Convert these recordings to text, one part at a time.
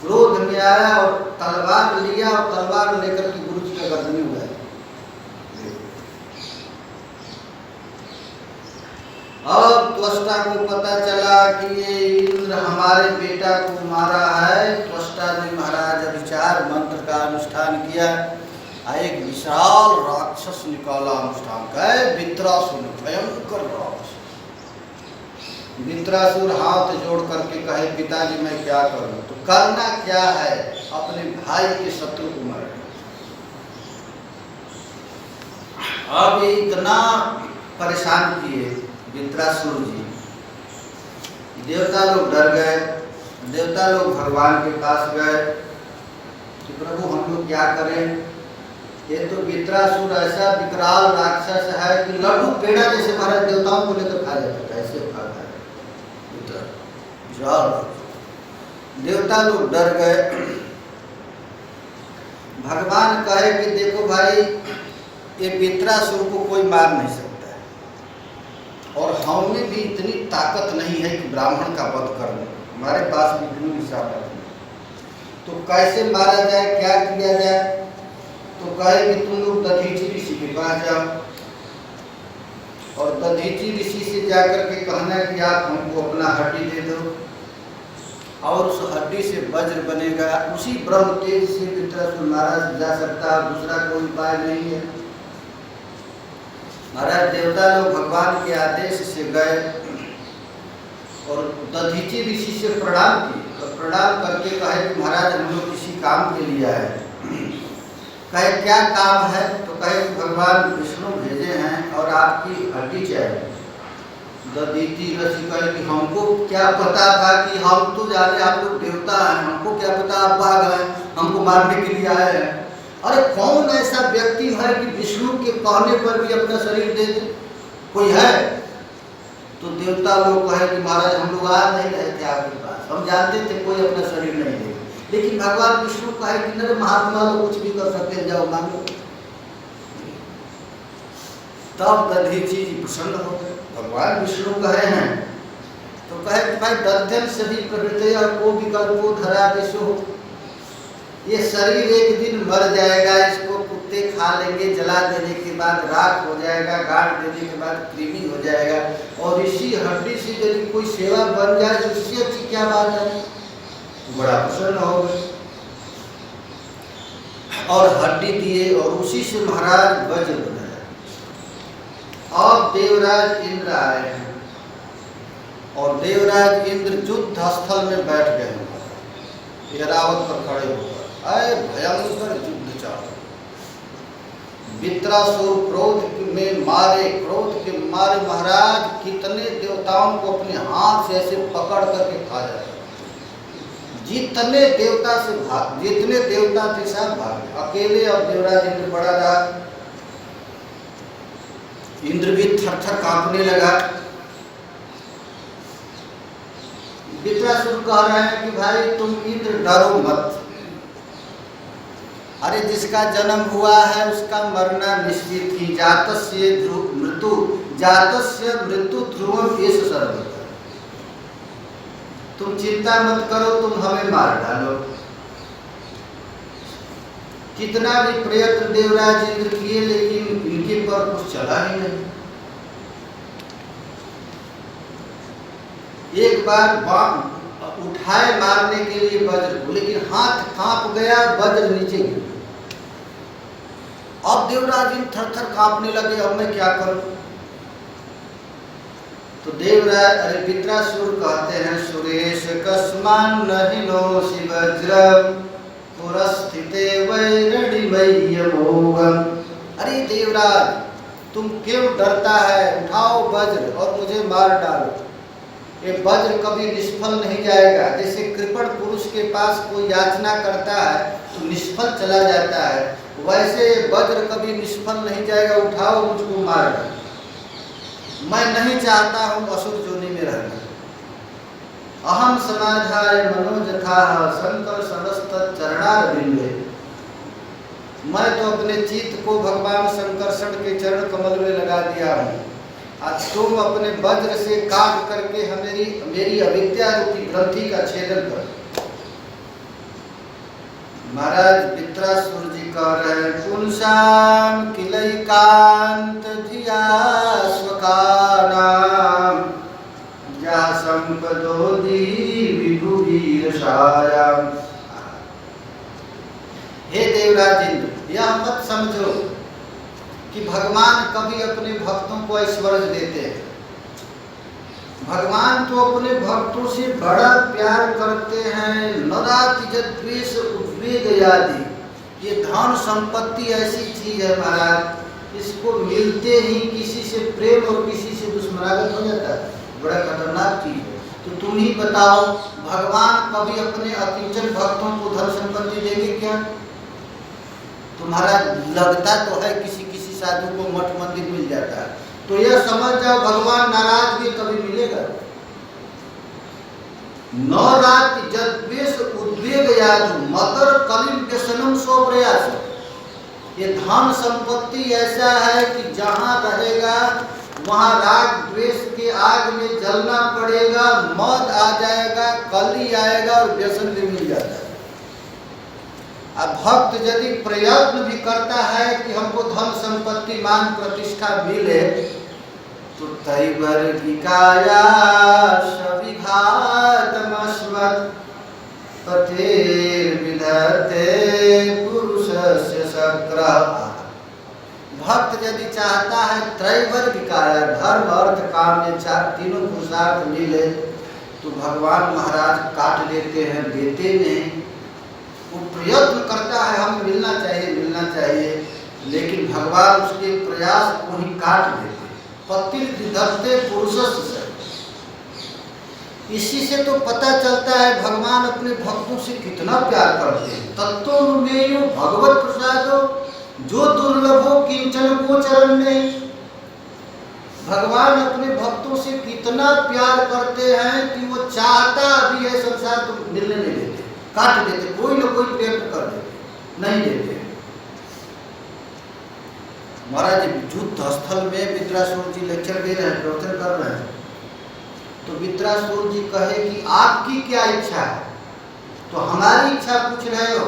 क्रोध में आया और तलवार लिया और तलवार लेकर के गुरु जी का गर्दन उड़ाया। अब त्वष्टा को पता चला कि ये इंद्र हमारे बेटा को मारा है। त्वष्टा ने महाराज विचार मंत्र का अनुष्ठान किया। एक विशाल राक्षस निकाला अनुष्ठान का, वित्रासुर, भयंकर राक्षस। वित्रासुर हाथ जोड़ करके कहे, पिताजी मैं क्या करूं? तो करना क्या है, अपने भाई के शत्रु को मारना। अब इतना परेशान किए वित्रासुर जी, देवता लोग डर गए। देवता लोग भगवान के पास गए कि प्रभु हम लोग क्या करें? ये तो वित्रासुर ऐसा विकराल राक्षस है कि लड्डू पेड़ा जैसे महाराज देवताओं को लेकर खा जाता है, ऐसे खा है विकराल। देवता लोग डर गए। भगवान कहे कि देखो भाई, ये वित्रासुर को कोई मार नहीं सकता और हमें भी इतनी ताकत नहीं है कि ब्राह्मण का वध कर लें, हमारे पास भी इतनी विशाल नहीं। तो कैसे मारा जाए, क्या किया जाए? तो कहे कि तुम लोग दधीचि ऋषि के पास जाओ और दधीचि ऋषि से जाकर के कहना कि आप हमको अपना हड्डी दे दो और उस हड्डी से वज्र बनेगा। उसी ब्रह्म तेज से वित्रासुर मारा जा सकता है, दूसरा कोई उपाय नहीं है। महाराज देवता लोग भगवान के आदेश से गए और दधीचि ऋषि से प्रणाम किए और प्रणाम करके कहे कि महाराज हम लोग किसी काम के लिए आए। कहे क्या काम है? तो कहे कि भगवान विष्णु भेजे हैं और आपकी हड्डी चाहिए। दधीचि ऋषि कहे कि हमको क्या पता था कि हम तो जाने आप लोग देवता हैं, हमको क्या पता आप बाघ हैं, हमको मारने के लिए आए हैं। अरे कौन ऐसा व्यक्ति है कि विष्णु के कहने पर भी अपना शरीर दे दे? कोई है? तो देवता लोग कहे कि महाराज हम लोग आ नहीं रहे थे आपके पास, हम जानते थे कोई अपना शरीर नहीं दे, लेकिन भगवान विष्णु कहे कि मेरे महात्मा लोग कुछ भी कर सकते हैं, जाओ मांगो। तब दधीचि जी प्रसन्न हो गए। भगवान विष्णु कहे हैं तो कहे कि भाई दध्यन सभी प्रवृत्ति को विकल्पो धरा विषो, ये शरीर एक दिन मर जाएगा, इसको कुत्ते खा लेंगे, जला देने के बाद राख हो जाएगा, गाड़ देने के बाद कृमि हो जाएगा, और इसी हड्डी से यदि कोई सेवा बन जाए तो इससे अच्छी क्या बात है? बड़ा प्रसन्न हो गए और हड्डी दिए और उसी से महाराज वज्र बनाया। अब देवराज इंद्र आए हैं और देवराज इंद्र युद्ध स्थल में बैठ गए, ऐरावत पर खड़े होकर भयंकर युद्ध चालू। वित्रासुर क्रोध में मारे, क्रोध के मारे महाराज कितने देवताओं को अपने हाथ से ऐसे पकड़ करके खा जाता। जितने देवता से भाग, जितने देवता थे सब भागे, अकेले अब देवराज इंद्र पड़ा रहा। इंद्र भी थर थर कांपने लगा। वित्रासुर कह रहे हैं कि भाई तुम इंद्र डरो मत, अरे जिसका जन्म हुआ है उसका मरना निश्चित ही। जातस्य मृत्यु, जातस्य मृत्यु ध्रुवम एष सर्वतः। तुम चिंता मत करो, तुम हमें मार डालो। कितना भी प्रयत्न देवराज इंद्र किए लेकिन इनके पर कुछ चला ही नहीं। एक बार उठाए मारने के लिए वज्र को, लेकिन हाथ कांप गया, वज्र नीचे गिर। अब देवराज इंद्र थर थर कांपने लगे, अब मैं क्या करूं? तो देवराज अरे वित्रासुर कहते हैं, सुरेश कस्मान नहिनोषि वज्रम पुरस्थिते वैरणिमय्यमोहम्। अरे देवराज तुम क्यों डरता है? उठाओ वज्र और मुझे मार डालो। ये वज्र कभी निष्फल नहीं जाएगा। जैसे कृपण पुरुष के पास कोई याचना करता है तो निष्फल चला जाता है, वैसे वज्र कभी निष्फल नहीं जाएगा। उठाओ मुझको मार डालो, मैं नहीं चाहता हूँ असुर योनि में रहना। अहम समाधाय मनोजथा शंकर समस्त चरणारविंदे। मैं तो अपने चित्त को भगवान शंकरषण के चरण कमल में लगा दिया हूँ। आज तुम अपने वज्र से काट करके मेरी अविद्या रूपी ग्रंथि का छेदन करो। महाराज वित्रासुर जी कह रहे हैं, पुंसाम किलैकांत धिया स्वकानाम या संपदो दी विभुवीर सायाम। हे देवराज इंद्र, यह मत समझो कि भगवान कभी अपने भक्तों को ऐश्वर्य देते हैं। भगवान तो अपने भक्तों से बड़ा प्यार करते हैं। नदाति द्वेष उद्वेग आदि, ये धन संपत्ति ऐसी चीज है महाराज, इसको मिलते ही किसी से प्रेम और किसी से दुश्मनागत हो जाता है, बड़ा खतरनाक चीज है। तो तुम ही बताओ, भगवान कभी अपने अकिंचन भक्तों को धन संपत्ति देंगे क्या? तुम्हारा लगता तो है किसी किसी साधु को मठ मंदिर मिल जाता है, तो यह समझ जाओ भगवान नाराज भी कभी मिलेगा। नौरात जद्वेष उद्वेग यादु मतर कलिम व्यसनम सो प्रयास। ये धन संपत्ति ऐसा है कि जहाँ रहेगा वहाँ राग द्वेष के आग में जलना पड़ेगा, मौत आ जाएगा, कली आएगा और व्यसन भी मिल जाता है। अब भक्त यदि प्रयत्न भी करता है कि हमको धन संपत्ति मान प्रतिष्ठा मिले, तो तैवर की काया सविघातमस्मत् पतेर विधते पुरुषस्य सक्रः। भक्त यदि चाहता है त्रैवर की काया, धर्म अर्थ काम ये तीनों पुरुषार्थ मिले, तो भगवान महाराज काट लेते हैं, देते नहीं। वो प्रयत्न करता है हमें मिलना चाहिए मिलना चाहिए, लेकिन भगवान उसके प्रयास को ही काट देते। पतिल विधत्ते पुरुषस्य। इसी से तो पता चलता है भगवान अपने भक्तों से कितना प्यार करते हैं। तत्वमेयो भगवत प्रसादो जो दुर्लभो किंचन गोचरन नहीं। भगवान अपने भक्तों से कितना प्यार करते हैं कि वो चाहता भी है संसार तो मिलने नहीं देते, काट देते, कोई ना कोई प्रयत्न कर देते, नहीं देते। महाराज युद्ध स्थल में वित्रासुर जी लेक्चर दे रहे हैं, प्रवचन कर रहे हैं, तो वित्रासुर जी कहे कि आपकी क्या इच्छा है? तो हमारी इच्छा पूछ रहे हो,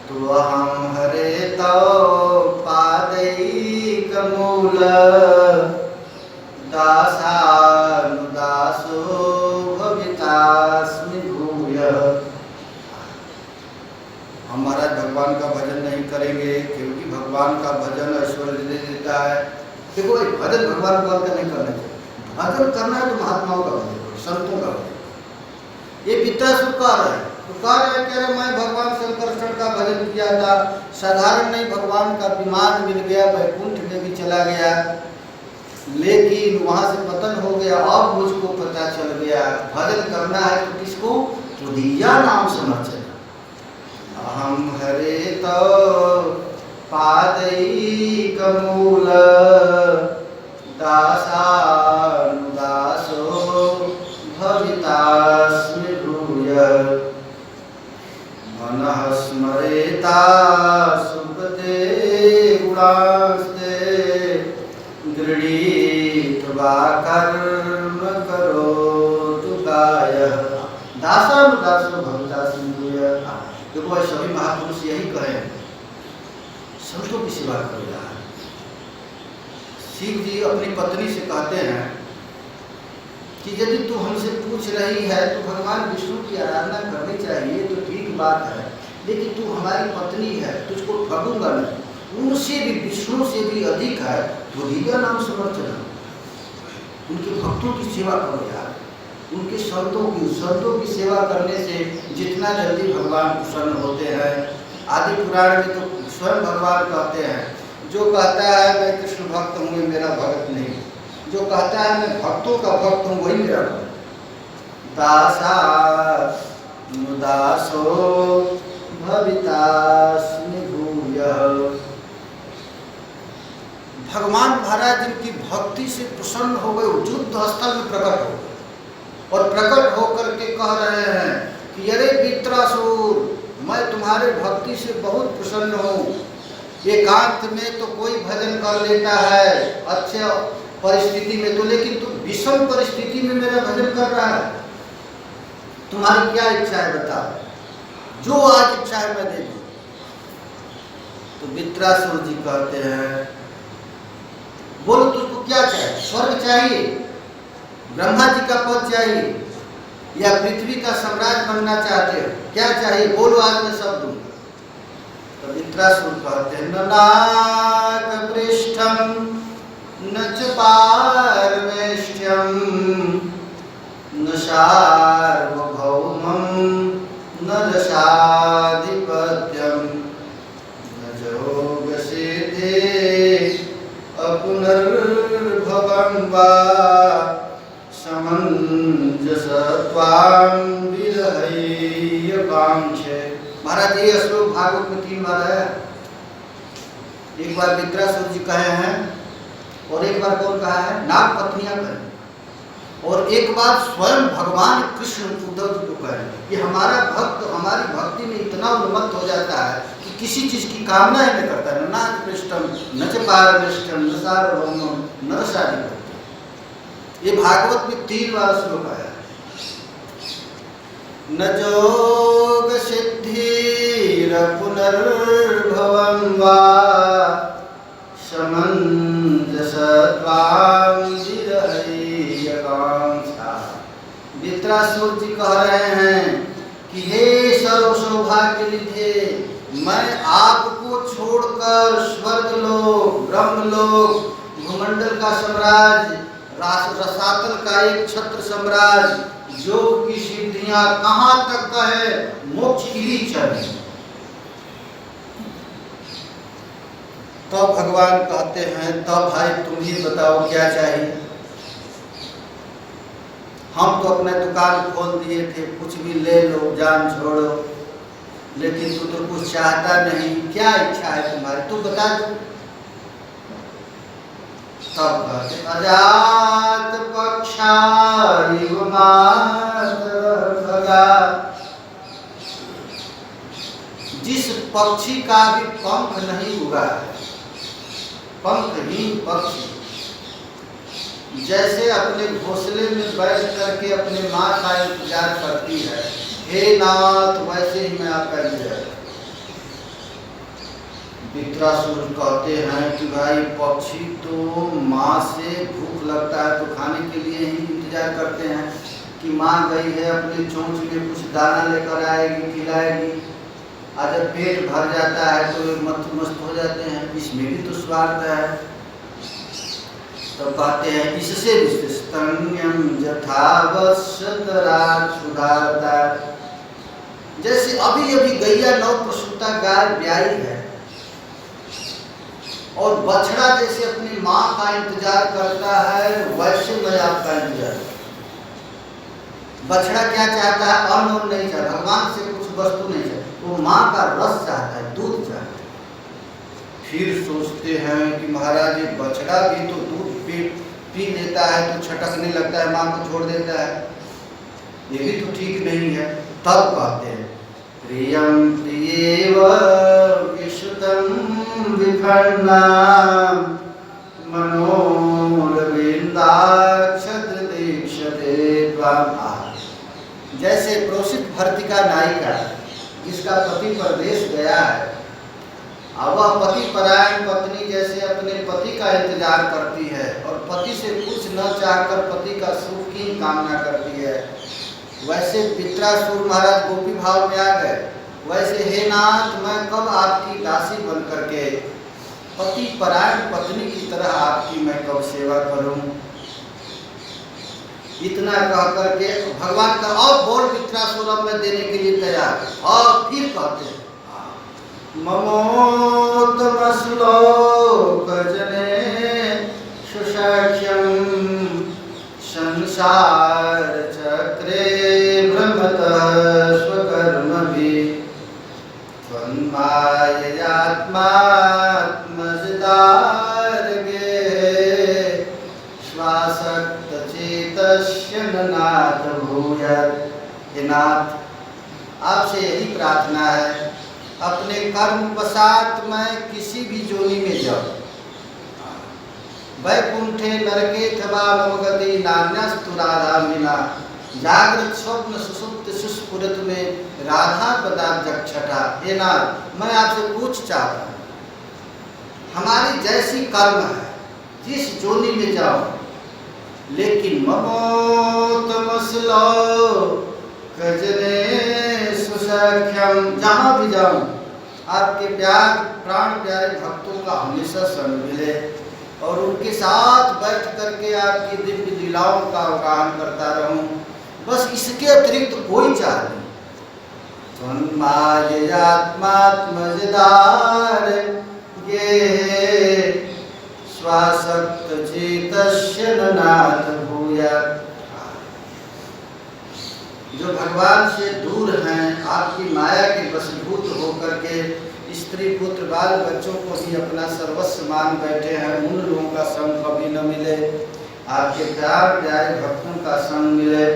तो हम हरे तो पादैक मूल दासानुदासो भवितास्मि भूय। हम महाराज भगवान का भजन नहीं करेंगे क्योंकि भगवान का भजन ऐश्वर्य दे देता है। देखो भजन भगवान का नहीं करना चाहिए, भजन करना है तो महात्माओं का भजन करो, संतों का भजन। ये वित्रासुर कह रहे हैं, तो कह रहे कह रहे मैं भगवान शंकर का भजन किया था, साधारण नहीं, भगवान का विमान मिल गया, वैकुंठ में भी चला गया, लेकिन वहां से पतन हो गया। अब मुझको पता चल गया भजन करना है तो किसको? तो दिया नाम समर्चन। हम हरे तो पादैक मूल दासानुदासो भवितास्मि भूय। मनः स्मरेता सुपते गुणास्ते गृहीत्वा कर्म करोतु कायः। दासानुदासो भवितास्मि भूय। देखो भाई सभी महापुरुष यही कहें, संतों की सेवा करो यार। शिव जी अपनी पत्नी से कहते हैं कि यदि तू हमसे पूछ रही है तो भगवान विष्णु की आराधना करनी चाहिए, तो ठीक बात है, लेकिन तू हमारी पत्नी है, तुझको ठगूंगा नहीं। उनसे भी विष्णु से भी अधिक है तो दिया नाम समर्चन। उनके भक्तों की सेवा करो यार, उनके संतों की सेवा करने से जितना जल्दी भगवान प्रसन्न होते हैं। आदि पुराण में तो स्वयं भगवान कहते हैं, जो कहता है मैं कृष्ण भक्त हूँ मेरा भक्त नहीं, जो कहता है मैं भक्तों का भक्त हूँ वही मेरा भक्त। दासानुदासो भवितास्मि भूयः। भगवान महाराज जिनकी भक्ति से प्रसन्न हो गए, युद्ध स्थल में प्रकट हो गए और प्रकट होकर के कह रहे हैं कि अरे वित्रासुर, मैं तुम्हारे भक्ति से बहुत प्रसन्न हूँ। एकांत में तो कोई भजन कर लेता है अच्छे परिस्थिति में तो, लेकिन तुम विषम परिस्थिति में मेरा भजन कर रहा है। तुम्हारी क्या इच्छा है बताओ, जो आज इच्छा है मैं दे दूँ। तो वित्रासुर जी कहते हैं, बोलो तुझको क्या चाहिए? स्वर्ग चाहिए, ब्रह्मा जी का पद चाहिए, या पृथ्वी का सम्राट बनना चाहते हो? क्या चाहिए बोलो, आज मैं सब दूंगा। तो वित्रासुर कहते हैं, न नाग पृष्ठम न च पारमेष्ठ्यम न सार्वभौमं न रसाधिपत्यम न योगसिद्धि अपुनर्भवं वा समञ्जसत्वां विरहय्यकांक्षे। महाराज ये श्लोक भागवत में 3 बार है। एक बार वित्रासुर जी कहे हैं, और एक बार कौन कहा है? नाग पत्नियां कहें, और एक बार स्वयं भगवान कृष्ण उद्धव जी को कहें कि हमारा भक्त हमारी भक्ति में इतना उन्मत्त हो जाता है कि किसी चीज की कामना ही नहीं करता है। न पृष्ठम न च पारमेष्ठ्यम न सार्वभौमं न रसाधिपत्यम। ये भागवत में 3 बार श्लोक आया है। न जोग सिद्धिर पुनर्भवं वा समञ्जसत्वां विरहय्यकांक्षा। वित्रासुर जी कह रहे हैं कि हे सर्व सौभाग्य निधे, मैं आपको छोड़कर स्वर्गलोक, ब्रह्मलोक, भूमंडल का साम्राज्य, रसातल का एक छत्र साम्राज्य, योग की सिद्धियां कहाँ तक का है, मोक्ष की ही चाहिए। तो भगवान कहते हैं, तब भाई तुम ही बताओ क्या चाहिए। हम तो अपने दुकान खोल दिए थे, कुछ भी ले लो, जान छोड़ो, लेकिन तू तो कुछ चाहता नहीं। क्या इच्छा है तुम्हारी, तू बता दो। तब कहते, अजात पक्षा इव मातरभगा। जिस पक्षी का भी पंख नहीं हुआ है, पंखहीन पक्षी, जैसे अपने घोंसले में बैठ करके अपने माँ का इंतजार करती है, हे नाथ वैसे ही मैं आपका इंतजार। वित्रासुर कहते हैं कि भाई पक्षी तो माँ से भूख लगता है तो खाने के लिए ही इंतजार करते हैं कि माँ गई है अपनी चोंच में कुछ दाना लेकर आएगी, खिलाएगी। आज जब पेट भर जाता है तो मस्त मस्त हो जाते हैं, इसमें भी तो स्वार्थ है। तो कहते हैं इससे स्तन्यम यथावश्यतराग सुधारता। जैसे अभी अभी गैया नव प्रसूता गाय ब्याई है और बछड़ा जैसे अपनी माँ का इंतजार करता है, वैसे मैं आपका इंतजार। बछड़ा क्या चाहता है? अन्न नहीं चाहता, भगवान से कुछ वस्तु नहीं चाहता, वो माँ का रस चाहता है, दूध चाहता है। फिर सोचते हैं कि महाराज ये बछड़ा भी तो दूध पी लेता है तो छटकने लगता है, माँ को छोड़ देता है, ये भी तो ठीक नहीं है। तब कहते हैं प्रियम प्रियेव विशुद्धं विफर्णां मनोरविन्दाक्षदीक्षते त्वाम्। जैसे प्रोषित भर्तिका नायिका जिसका पति परदेश गया है, अब वह पति परायण पत्नी जैसे अपने पति का इंतजार करती है और पति से कुछ न चाहकर पति का सुख की कामना करती है, वैसे वित्रासुर महाराज गोपी भाव में आ गए। वैसे हे नाथ मैं कब आपकी दासी बन करके पति परायण पत्नी की तरह आपकी मैं कब सेवा करूं। इतना कह करके भगवान का और बोल वित्रासुर अब मैं देने के लिए तैयार। और फिर कहते हैं ममोत्तमश्लोकजने सुसाक्ष्यं संसार चक्रे भ्रमतः स्वकर्मभिः त्वन्माययात्मात्मजितार्गे स्वासक्तचेतस्य नाथ भूयात्। हे नाथ आपसे यही प्रार्थना है, अपने कर्म पश्चात मैं किसी भी जोनी में जाऊं, वैकुंठे नरके अथवा मम गति नान्यस्तु राधा विना। जागृत स्वप्न सुषुप्त सुस्फुरत में राधा पदाब्ज छठा। हे नाथ मैं आपसे कुछ चाहता हूँ, हमारी जैसी कर्म है, जिस जोनी में जाओ, लेकिन ममोतमसलो कजने सुसख्यम, जहाँ भी जाऊं आपके प्राण प्यारे भक्तों का हमेशा संग मिले और उनके साथ बैठ करके आपकी दिव्य लीलाओं का अवगाहन करता रहूं, बस इसके अतिरिक्त कोई चाह नहीं। त्वन्माययात्मात्मजदार ये स्वासक्त चेतस्य नाथ भूयात्। जो भगवान से दूर हैं, आपकी माया के वशीभूत होकर के स्त्री पुत्र बाल बच्चों को भी अपना सर्वस्व मान बैठे हैं, उन लोगों का संग कभी न मिले, आपके प्यार प्यारे भक्तों का संग मिले।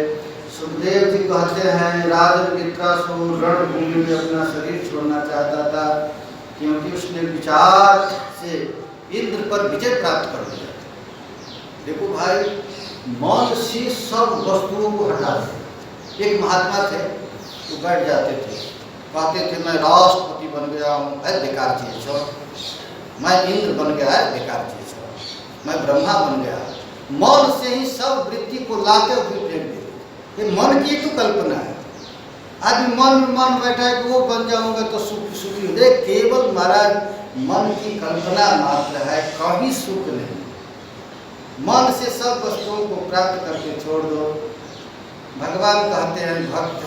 सुखदेव जी कहते हैं, राजन वृत्रासुर रणभूमि में अपना शरीर छोड़ना चाहता था, क्योंकि उसने विचार से इंद्र पर विजय प्राप्त कर लिया। देखो भाई, मन से सब वस्तुओं को हटा दे। एक महात्मा थे, वो बैठ जाते थे, कहते थे मैं राष्ट्रपति बन गया हूँ, है बेकार चीज हो, मैं इंद्र बन गया है, बेकार चीज हो, मैं ब्रह्मा बन गया। मन से ही सब वृत्ति को लाते हुए फेंक देते। ये मन की तो कल्पना है। आदमी मन बैठा है कि वो बन जाऊंगा तो सुखी हो जाए। केवल महाराज मन की कल्पना मात्र है, कभी सुख नहीं। मन से सब वस्तुओं को प्राप्त करके छोड़ दो। भगवान कहते हैं, भक्त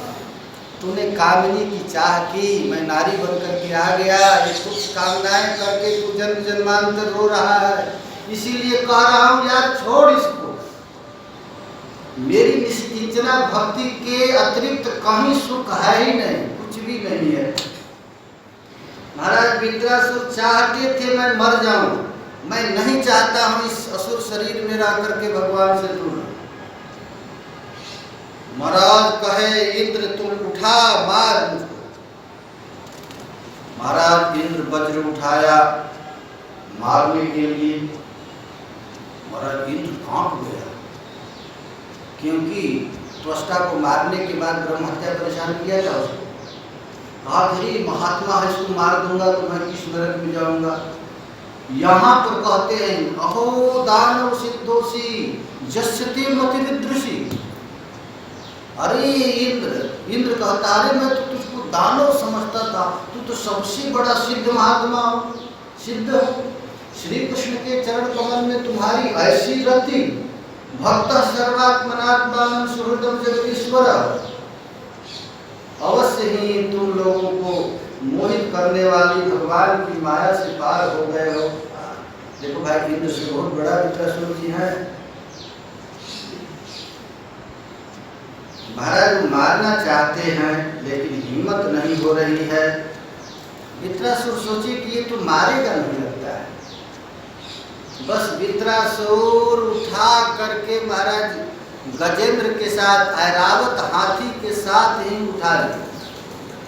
तूने कामनी की चाह की, मैं नारी बनकर के आ गया, ये कुछ कामनाएं करके तू जन्म जन्मांतर रो रहा है, इसीलिए कह रहा हूँ यार छोड़ इसको। मेरी निष्किंचना भक्ति के अतिरिक्त कहीं सुख है ही नहीं, कुछ भी नहीं है। महाराज वृत्रासुर चाहते थे मैं मर जाऊं, मैं नहीं चाहता हूं इस असुर शरीर में रह करके भगवान से दूर। महाराज कहे इंद्र तुम उठा मार मुझको। महाराज इंद्र वज्र उठाया मारने के लिए। महाराज इंद्र कांप गया, क्योंकि त्वष्टा को मारने के बाद ब्रह्म हत्या परेशान किया था उसको। आखिरी महात्मा है, इसको मार दूंगा तो मैं किस नरक में जाऊंगा। यहाँ पर कहते हैं अहो दानव सिद्धोषी जस्यते मतिरिदृषि। अरे इंद्र कहता, अरे मैं तो तुझको दानव समझता था, तू तो सबसे बड़ा सिद्ध महात्मा सिद्ध है। श्री कृष्ण के चरण कमल में तुम्हारी ऐसी रति, भक्त सर्वात्मनात्मान सुहृदम जगदीश्वर, अवश्य ही तुम लोगों को मोहित करने वाली भगवान की माया से पार हो गए हो। देखो भाई, इंद्र से बहुत बड़ा वृत्रासुर जी है। महाराज मारना चाहते हैं लेकिन हिम्मत नहीं हो रही है। वृत्रासुर सोचे कि ये तो मारेगा नहीं लगता है। बस वृत्रासुर उठा करके महाराज गजेंद्र के साथ, ऐरावत हाथी के साथ ही उठा लिया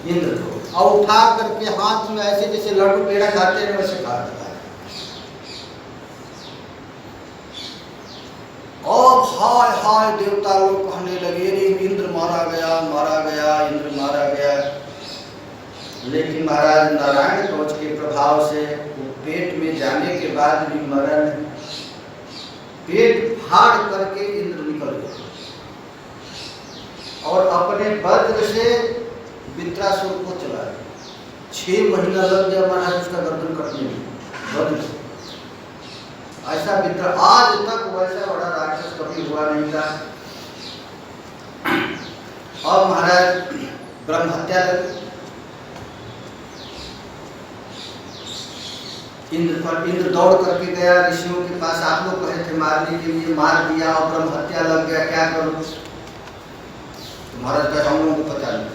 इंद्र को, और उठा करके हाथ में ऐसे जैसे लड्डू पेड़ा खाते हैं वैसे खा दिया। और हाय हाय देवता लोग कहने लगे, रे इंद्र मारा गया, मारा गया, इंद्र मारा गया। लेकिन महाराज नारायण कवच के प्रभाव से वो पेट में जाने के बाद भी मरा नहीं। पेट फाड़ करके इंद्र निकल गया और अपने वज्र से वृत्रासुर को चला गया। 6 महीना लग गया महाराज उसका गर्दन कटने में वज्र से। ऐसा मित्र आज तक वैसा बड़ा राक्षस कभी हुआ नहीं था। और महाराज ब्रह्म हत्या लगी। इंद्र दौड़ करके गया ऋषियों के पास, आप लोग कहे थे मारने के लिए, मार दिया और ब्रह्म हत्या लग गया, क्या करूं? तो महाराज कहे हम लोगों को पता नहीं।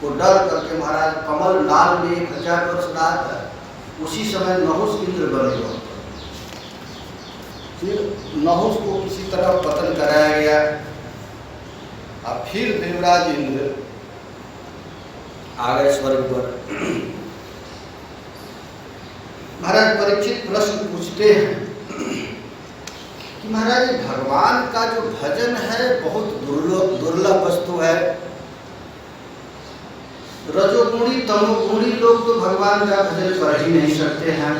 वो डर करके महाराज कमल नाल में 1000 वर्ष रहा था। उसी समय नहुस इंद्र बने हुए। फिर नहुस को किसी तरह पतन कराया गया और फिर देवराज इंद्र आ गए स्वर्ग पर। महाराज परीक्षित प्रश्न पूछते हैं कि महाराज भगवान का जो भजन है बहुत दुर्लभ वस्तु है। रजोगुणी तमोगुणी लोग तो भगवान का भजन कर ही नहीं सकते हैं।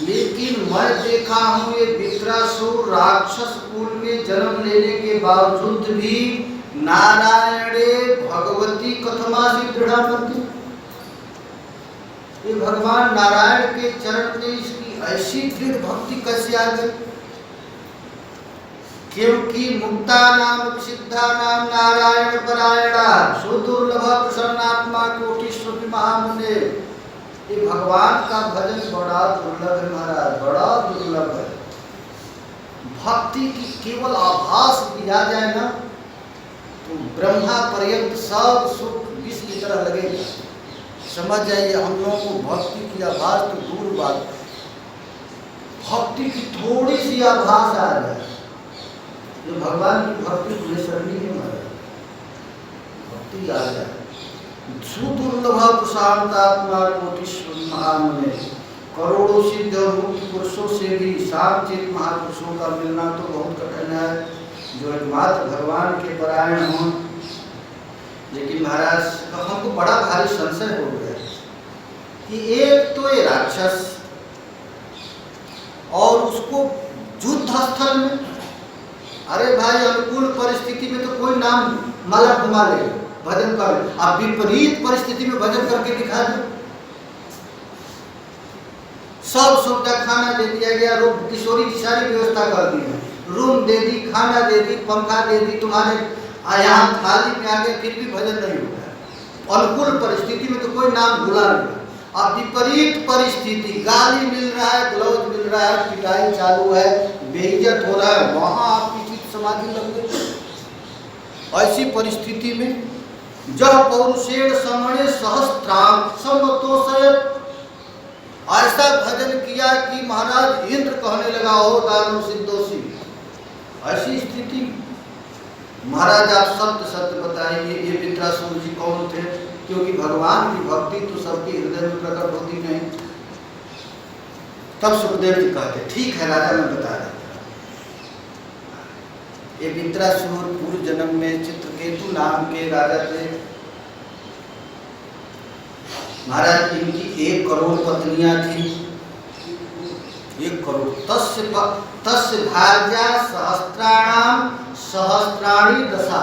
लेकिन मैं देखा हूँ ये वित्रासुर राक्षस कुल में जन्म लेने के बावजूद भी नारायणे भगवती कथमासी दृढ़ापति, ये भगवान नारायण के चरण में इसकी ऐसी दृढ़ भक्ति कैसे आ गई? क्योंकि मुक्ता नाम सिद्धा नाम नारायण परायणा सुदुर्लभ प्रसन्नात्मा कोटिश्वरी महामुने। ये भगवान का भजन बड़ा दुर्लभ है महाराज, बड़ा दुर्लभ है। भक्ति की केवल आभास भी आ जाए ना तो ब्रह्मा पर्यंत सब सुख विष की तरह लगेगा। समझ जाइए, हम लोगों को भक्ति की आभास तो दूर बात, भक्ति की थोड़ी सी आभास आ जाए तो भगवान की भक्ति बेसरनी है महाराज, भक्ति आ जाए। सुदुर्लभ प्रशांतात्मा कोटिश्वरी महामुने, करोड़ों सिद्ध और मुक्त पुरुषों से भी सामचित महापुरुषों का मिलना तो बहुत कठिन है, जो एकमात्र भगवान के परायण हों। लेकिन महाराज हमको बड़ा भारी संशय हो गया कि एक तो ये राक्षस और उसको युद्ध स्थल में, अरे भाई अनुकूल परिस्थिति में तो कोई नाम माला घुमा ले, भजन कर ले, आप विपरीत परिस्थिति में भजन करके दिखा दो। सब सुविधा, खाना दे दिया गया, रूम किशोरी की सारी व्यवस्था कर दी है, रूम दे दी, खाना दे दी, पंखा दे दी, तुम्हारे यहाँ थाली में आ गए, फिर भी भजन नहीं होता है। अनुकूल परिस्थिति में तो कोई नाम भुला नहीं। अब विपरीत परिस्थिति, गाली मिल रहा है, ग्लौज मिल रहा है, पिटाई चालू है, बेइज्जत हो रहा है, वहां आपकी चित्त समाधि लग गई। ऐसी परिस्थिति में जब पौरुषेण समणे सहस्त्राम समतोषय, ऐसा भजन किया कि महाराज इंद्र कहने लगा हो दानव सिद्धोषी। ऐसी स्थिति महाराज आप सत्य सत्य बताइए, ये वित्रासुर जी कौन थे? क्योंकि भगवान की भक्ति तो सबके हृदय में प्रकट होती नहीं। तब सुखदेव जी कहते ठीक है राजा, मैं बता देता। ये वित्रासुर पूर्व जन्म में चित्रकेतु नाम के राजा थे महाराज। इनकी 1 करोड़ पत्नियां थी, 1 करोड़। तस्य भार्या सहस्त्राणाम सहस्त्राणी दशा,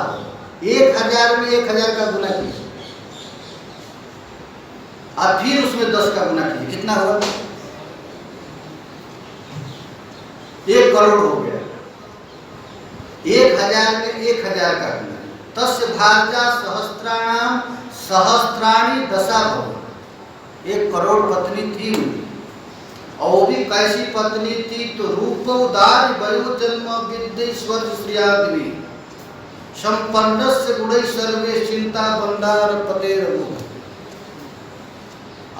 1000 में 1000 का गुना कीजिए, और फिर उसमें 10 का गुना कीजिए, कितना हुआ? 1 करोड़ हो गया। 1000 में 1000 का गुना। तस्य भार्या सहस्त्राणाम सहस्त्राणी दशा, 1 करोड़ पत्नी थी उनकी। और वो भी कैसी पत्नी थी? तो रूप उदार वयो जन्म विद्येश्वर श्रियादि संपन्नस्य गुणै सर्वे चिंता बंदार पते रघु।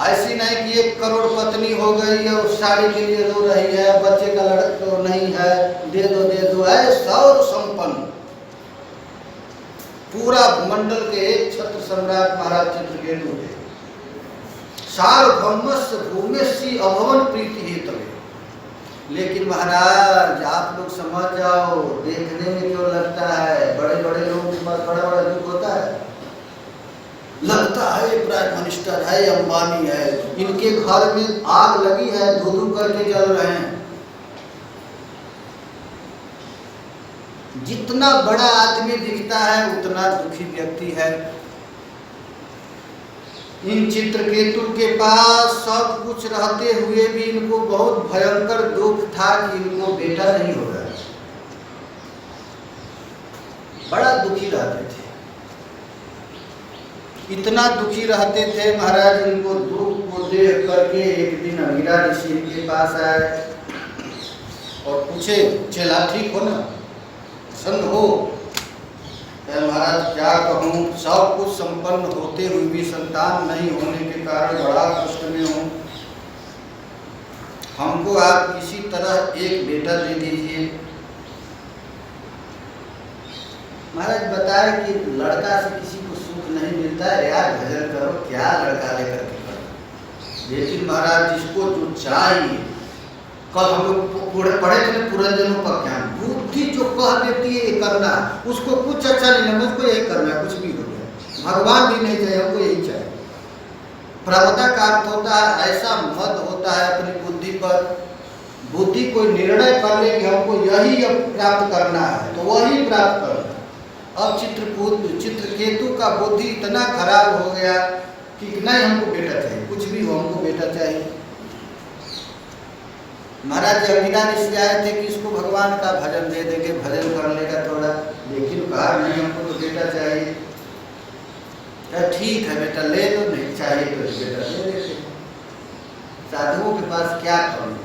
ऐसी नहीं कि 1 करोड़ पत्नी हो गई और साड़ी के लिए रो रही है, बच्चे का लड़का तो नहीं है, दे दो है। सौर संपन्न पूरा भूमंडल के एक छत्र सम्राट महाराज चित्रकेतु थे। सार्वभौमस्य भूमेशी अभवन प्रीति ही तवे। लेकिन महाराज आप लोग समझ जाओ, देखने में क्यों लगता है बड़े बड़े लोगों के पास बड़ा बड़ा दुख होता है, लगता है प्राइम मिनिस्टर है, अंबानी है, इनके घर में आग लगी है, धू करके जल रहे हैं। जितना बड़ा आदमी दिखता है उतना दुखी व्यक्ति है। इन चित्रकेतु के पास सब कुछ रहते हुए भी इनको बहुत भयंकर दुख था कि इनको बेटा नहीं हो रहा। बड़ा दुखी रहते थे, इतना दुखी रहते थे महाराज। इनको दुख को देख करके एक दिन अंगिरा ऋषि के पास आए और पूछे, चला ठीक हो ना, प्रसन्न हो? महाराज क्या कहूँ, सब कुछ संपन्न होते हुए भी संतान नहीं होने के कारण बड़ा कष्ट में हूँ। हमको आप किसी तरह एक बेटा दे दीजिए। महाराज बताए कि लड़का से किसी को सुख नहीं मिलता है यार, भजन करो, क्या लड़का लेकर के करो। लेकिन महाराज जिसको जो चाहिए, कल हम लोग पढ़े थे पुरंजनों पर ज्ञान, बुद्धि जो कह देती है ये करना, उसको कुछ अच्छा नहीं लगता, मुझको यही करना है, कुछ भी हो गया, भगवान भी नहीं चाहिए, हमको यही चाहिए। प्रवता का अर्थ होता है ऐसा मद होता है अपनी बुद्धि पर बुद्धि कोई निर्णय कर ले कि हमको यही अब प्राप्त करना है तो वही प्राप्त करना। अब चित्रकेतु का बुद्धि इतना खराब हो गया कि नहीं हमको बेटा चाहिए, कुछ भी हो हमको बेटा चाहिए। महाराज अमीना ऋषि आए थे कि इसको भगवान का भजन दे देंगे, भजन कर लेगा थोड़ा, लेकिन कहा नहीं हमको तो बेटा चाहिए। ठीक है बेटा ले लो, नहीं चाहिए तो बेटा ले लेते। साधुओं के पास क्या करूँ,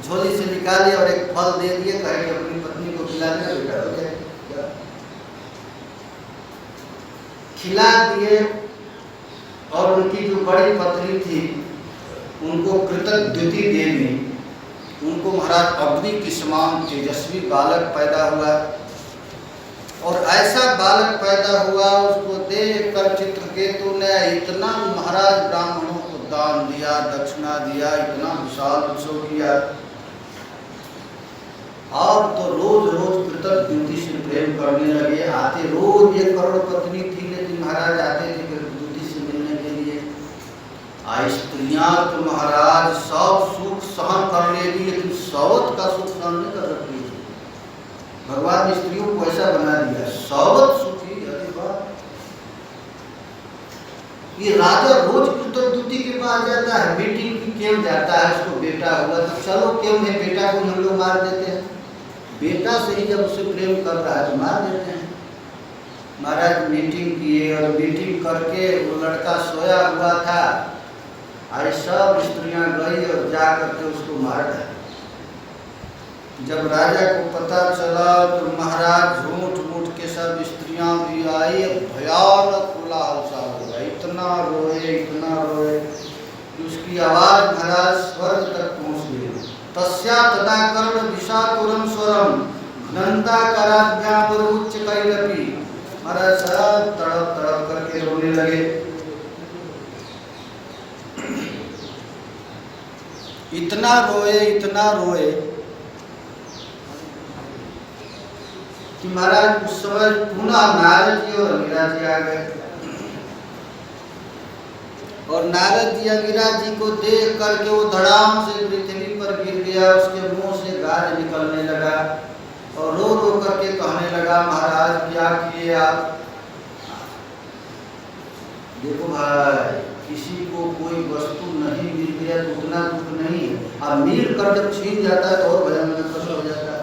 झोली से निकाले और एक फल दे दिए, कहे कि अपनी पत्नी को खिला देना बेटा हो जाए। खिला दिए और उनकी जो बड़ी पत्नी थी उनको कृतद्युति देवी, उनको महाराज अग्नि के समान तेजस्वी बालक पैदा हुआ। और ऐसा बालक पैदा हुआ, उसको देख कर चित्रकेतु ने इतना महाराज ब्राह्मणों को दान दिया, दक्षिणा दिया, इतना विशाल उत्सव किया। और तो रोज रोज कृतद्युति से प्रेम करने लगे। आते रोज एक करोड़पत्नी थी, लेकिन महाराज आते थे कृतद्युति से मिलने के लिए। स्त्रियां तो महाराज सब सुख सहन कर लेगी, लेकिन सौवत का सुख सहन नहीं कर सकती। भगवान ने स्त्रियों को ऐसा बना दिया, सौवत सुखी। अरे वाह! ये राजा रोज कृतद्युति के पास जाता है, मीटिंग की क्यों जाता है, उसको बेटा हुआ तो चलो क्यों नहीं, बेटा को हम लोग मार देते हैं। बेटा से ही जब उससे प्रेम कर रहा है तो मार देते हैं। महाराज मीटिंग किए और मीटिंग करके वो लड़का सोया हुआ था, अरे सब स्त्रियां गई और जा करके उसको मार डाला। जब राजा को पता चला तो महाराज झूठ मूठ के सब स्त्रियां भी आई, भयानक कोलाहल सा हो गया, इतना रोए कि उसकी आवाज महाराज स्वर्ग तक पहुंच गई। तस्या तदा कर्ण विषातुरम स्वरम घनता कराभ्याम उच्च कैलपि। महाराज सब तड़प तड़प करके रोने लगे। इतना रोए कि महाराज उस समय पुनः नारद जी और अमीरा जी आ गए। और नारद जी अमीरा जी को देख करके वो धड़ाम से पृथ्वी पर गिर गया, उसके मुंह से गाज निकलने लगा और रो रो करके कहने लगा, महाराज क्या किए आप। देखो भाई, किसी को कोई वस्तु नहीं मिल गया तो उतना दुख नहीं है, अब मिल कर जब छीन जाता है तो और भयानक कष्ट हो जाता है।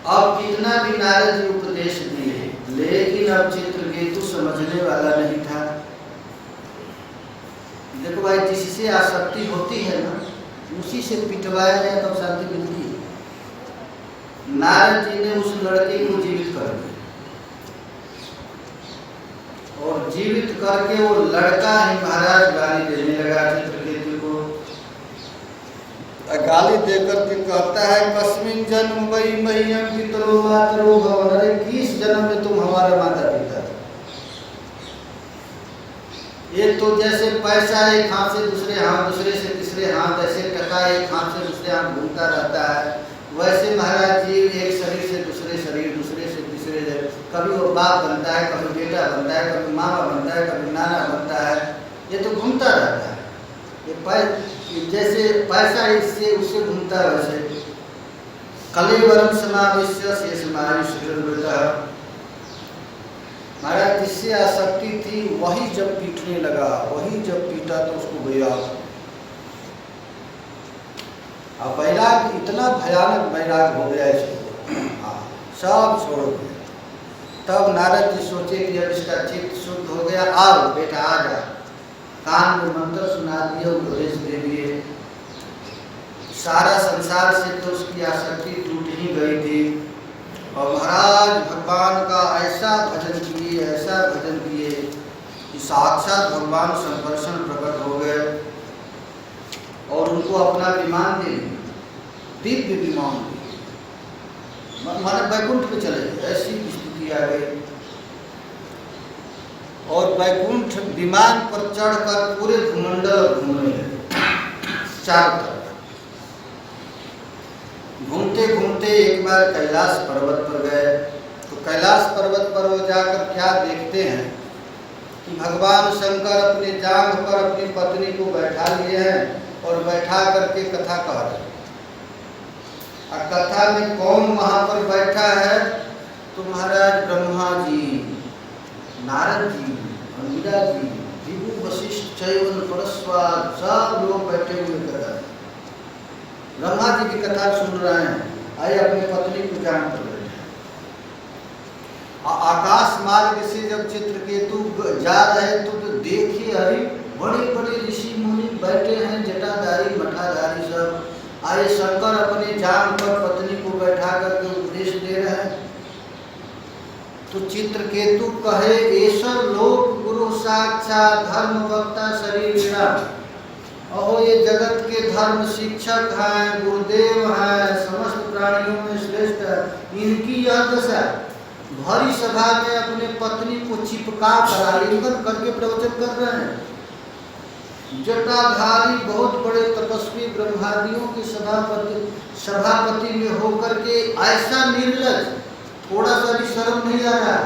अब कितना भी नारद जी उपदेश दिए, लेकिन अब चित्रकेतु समझने वाला नहीं था। देखो भाई, जिससे आसक्ति होती है ना, उसी से पिटवाया जाए तब शांति मिलती है। नारद जी ने उस लड़के को जीवित कर दिया और जीवित करके वो लड़का ही महाराज गाली देने लगा चित्रकेतु को। गाली देकर के कहता है, कस्मिन जन्म वही मह्यम पितरो मातरो भवन। अरे किस जन्म में तुम हमारे माता पिता। ये तो जैसे पैसा एक हाथ से दूसरे हाथ, दूसरे से तीसरे हाथ, ऐसे टका एक हाथ से दूसरे हाथ घूमता रहता है, वैसे महाराज जी एक शरीर से दूसरे शरीर, दूसरे से तीसरे, कभी वो बाप बनता है, कभी बेटा बनता है, कभी मामा बनता है, कभी नाना बनता है। ये तो घूमता रहता है। ये जैसे पैसा इससे उससे घूमता है, वैसे कलेवरम समावेश्य शेष महाराज जिससे आसक्ति थी वही जब पीटने लगा, वही जब पीटा तो उसको वैराग। अब वैराग इतना भयानक वैराग हो गया इसको, सब छोड़ दिया। तब नारद जी सोचे कि जब इसका चित्त शुद्ध हो गया, आओ बेटा आ जा। कान में मंत्र सुना दिए, उपदेश दे दिए। सारा संसार से तो उसकी आसक्ति टूट ही गई थी। और महाराज भगवान का ऐसा भजन किए, ऐसा भजन किए कि साक्षात भगवान संकर्षण प्रकट हो गए और उनको अपना विमान दे दिया, दिव्य विमान दिया, माने वैकुंठ में चले गए। ऐसी स्थिति आ गई। और वैकुंठ विमान पर चढ़कर पूरे भूमंडल घूमने लगे, चारों तरफ। घूमते घूमते एक बार कैलाश पर्वत पर गए। तो कैलाश पर्वत पर वो जाकर क्या देखते हैं कि भगवान शंकर अपने जांघ पर अपनी पत्नी को बैठा लिए हैं और बैठा करके कथा कह रहे हैं। और कथा में कौन वहां पर बैठा है? तो महाराज ब्रह्मा जी, नारद जी, मीरा जी, भृगु, वशिष्ठ, चैवन, परस्वाद, सब लोग बैठे हुए कर रहे हैं। ब्रह्मा जी की कथा सुन रहे हैं। आए अपनी पत्नी को जान कर बैठे। आकाश मार्ग से जब चित्रकेतु जा रहे तो देखिए, अरे बड़े बड़े ऋषि मुनि बैठे हैं, जटाधारी मठाधारी सब। आए शंकर अपने जान पर पत्नी को बैठा करके उपदेश दे रहे हैं। तो चित्रकेतु कहे, ऐसा लोक गुरु साक्षात धर्म वक्ता शरीर। अहो ये जगत के धर्म शिक्षक हैं, गुरुदेव हैं, समस्त प्राणियों में श्रेष्ठ है। इनकी यह दशा भरी सभा में अपने पत्नी को चिपका कर आलिंगन करके प्रवचन कर रहे हैं। जटाधारी बहुत बड़े तपस्वी ब्रह्मादियों के सभापति में होकर के ऐसा निर्लज, थोड़ा सा भी शर्म नहीं आ रहा।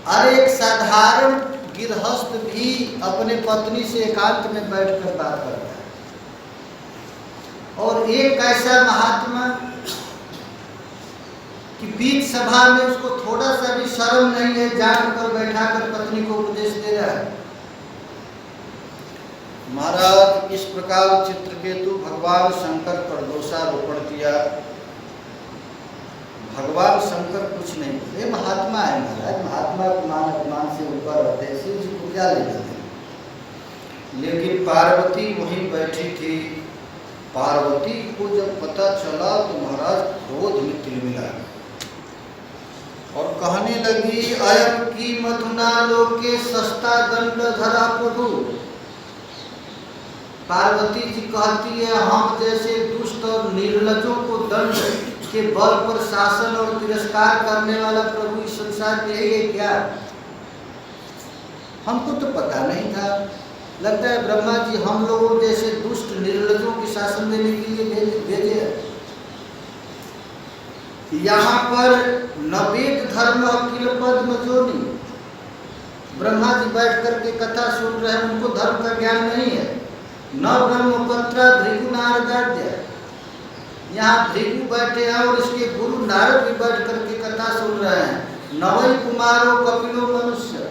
अरे एक साधारण गृहस्थ भी अपने पत्नी से एकांत में बैठकर बात कर रहा है, और एक ऐसा महात्मा कि बीच सभा में उसको थोड़ा सा भी शर्म नहीं है, जानकर बैठाकर पत्नी को उपदेश दे रहा है। महाराज इस प्रकार चित्रकेतु भगवान शंकर पर दोषारोपण किया। भगवान शंकर कुछ नहीं बोले, महात्मा है महाराज, महात्मा को मान अपमान से ऊपर रहते हैं, शिव जी को क्या ले जाते हैं। लेकिन पार्वती वहीं बैठी थी। पार्वती को जब पता चला तो महाराज क्रोध में तिलमिला और कहने लगी, अयम की मधुना लोके सस्ता दंड धरा प्रभु। पार्वती जी कहती है, हम जैसे दुष्ट और निर्लजों को दंड के बल पर शासन और तिरस्कार करने वाला प्रभु इस संसार में है क्या? हमको तो पता नहीं था। लगता है ब्रह्मा जी हम लोगों जैसे दुष्ट निर्लजों के शासन देने के लिए भेजे। यहाँ पर नवेद धर्म अखिल पद्म जोनी, ब्रह्मा जी बैठ करके कथा सुन रहे हैं, उनको धर्म का ज्ञान नहीं है। न ब्रह्मपंत्र भृगु नारदाद्य, यहाँ भृगु बैठे हैं और इसके गुरु नारद भी बैठ करके कथा सुन रहे हैं। नवई कुमारो कपिलो मनुष्य,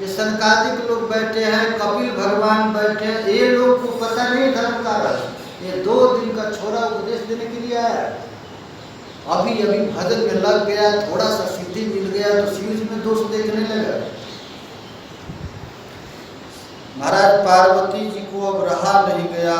ये संकादिक लोग बैठे हैं, कपिल भगवान बैठे हैं। ये लोग को पता नहीं धर्म का रस। ये 2 दिन का छोरा उपदेश देने के लिए आया, अभी अभी भजन में लग गया, थोड़ा सा सिद्धि मिल गया तो शिव जी में दोष देखने लगा। महाराज पार्वती जी को अब रहा नहीं गया।